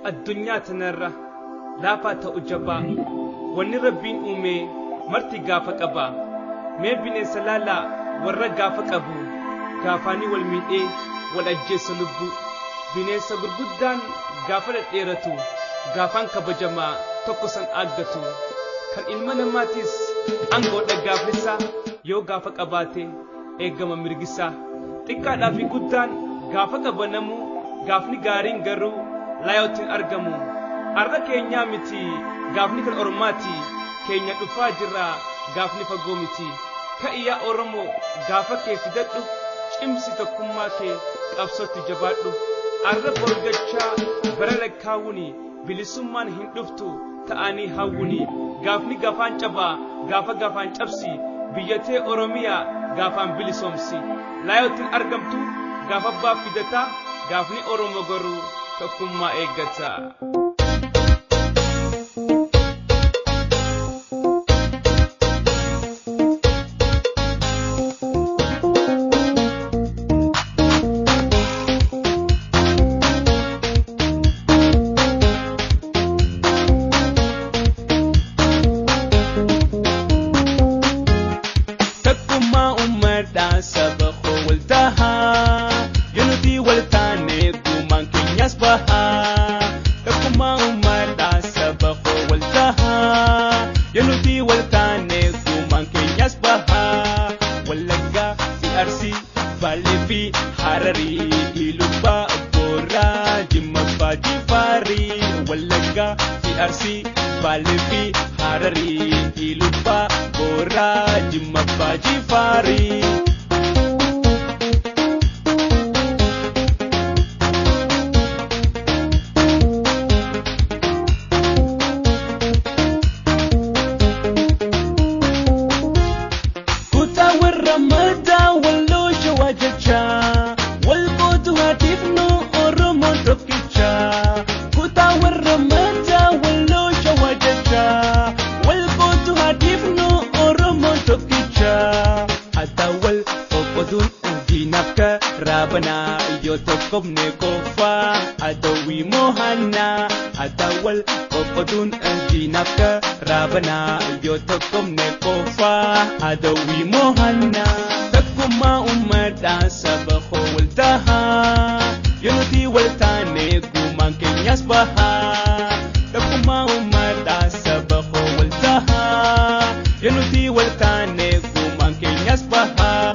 addunyaa tanarra laafaa ta'u jabaa wanni rabbiin uume marti gaafa qaba mee bineensa laalaa warra gaafa qabu gaafaanii wal miidhee wal ajjeessa lubbu bineensa gurguddaan gaafa dhedheeratu gaafaan kabajamaa tokko san aaggatu kan ilma namaatis angoodha gaaflisaa yoo gaafa qabaate eegama mirgisaa xiqqaadhaa fi guddaan gaafa qabanamu gaafni gaariin garuu laayootiin argamu arra keenyaa miti gaafni kan ormaati keenya dhufaa jirra gaafni fagoo miti ka'iyyaa oromoo gaafa kee fidadhu cimsi tokkummaa kee qabsootti jabaadhu arra borgachaa bara lakkaawuni bilisummaan hin dhuftu ta'anii hawwuni gaafni gaafaan cabaa gaafa gaafaan cabsi biyyatee oromiyaa gaafaan bilisoomsi laayootiin argamtu gaafa baaf fidataa gaafni oromoo garuu tokkummaa eeggata. Takkummaa ummadhaa saba koo waltahaa yunuti waltaanee gumaan keenyas bahaa. Takkummaa ummadhaa saba koo waltahaa yunuti waltaanee gumaan keenyas bahaa. Wallaggaa fi Arsii Baalee fi Hararii Ilubbaa Booraa Jimma Abbaa Jifaarii. Wallaggaa fi Arsii Baalee fi Hararii Ilubbaa Booraa Jimma Abbaa Jifaarii. Kutaa warra madaa walloo shawaa jechaa wal qootu haatiifnu Oromoon tokkichaa. Kutaa warra madaa walloo shawaa jechaa wal qootu haatiifnu Oromoon tokkichaa. Atawal qoqqotuun diinaaf karaabanaa yoo tokkomne qofaa adawii mohanaa. Atawal qoqqotuun diinaaf karaabanaa yoo tokkomne qofaa adawii mohanaa. Takkummaa ummadhaa saba koo waltahaa yunuti waltaanee gumaan keenyas bahaa. Takkummaa ummadhaa saba koo waltahaa yunuti waltaanee gumaan keenyas bahaa.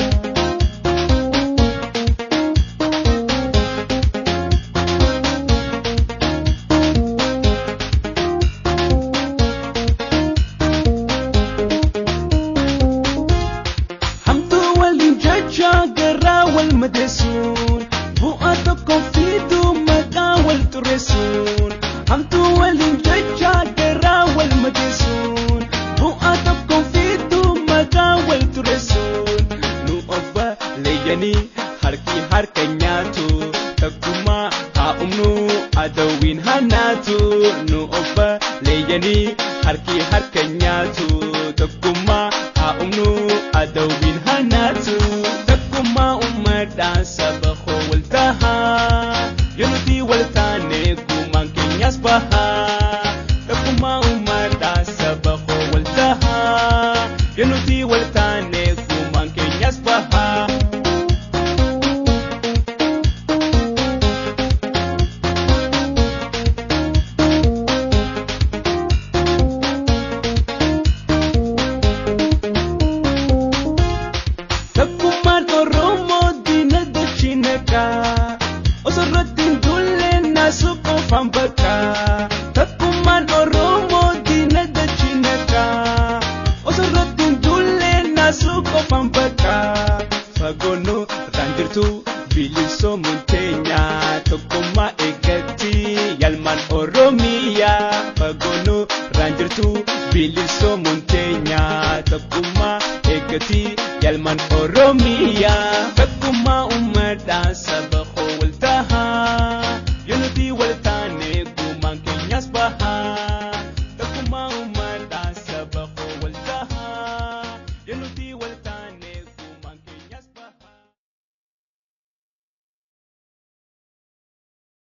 Hamtuu waliin jechaa garaa wal madeessuun bu'aa tokkoon fiduu maqaa wal xureessuun. Hamtuu waliin jechaa garaa wal madeessuun bu'aa tokkoon fiduu maqaa wal xureessuun. Nu obboleeyyanii harki harka nyaatu takkummaa haa humnu adawiin haa naatu. Nu obboleeyyanii harki harka nyaatu takkummaa haa humnu adawiin haa naatu. Takkummaa ummadhaa saba koo waltahaa yunuti waltaanee gumaan keenyas bahaa. Takkummaa ummadhaa saba koo waltahaa yunuti waltaanee gumaan keenyas bahaa. Takkummaan Oromoo diina dachii nagaa osoo irratti hin dulle naasuu qofaan bakkaa. Takkummaan Oromoo diina dachii nagaa osoo irratti hin dulle naasuu qofaan bakkaa. Fagoonnu kan jirtu bilisoomuun teenyaa tokkummaa eeggatti yalmaan Oromiyaa. Fagoonnu kan jirtu bilisoomuun teenyaa tokkummaa eeggatti yalmaan Oromiyaa.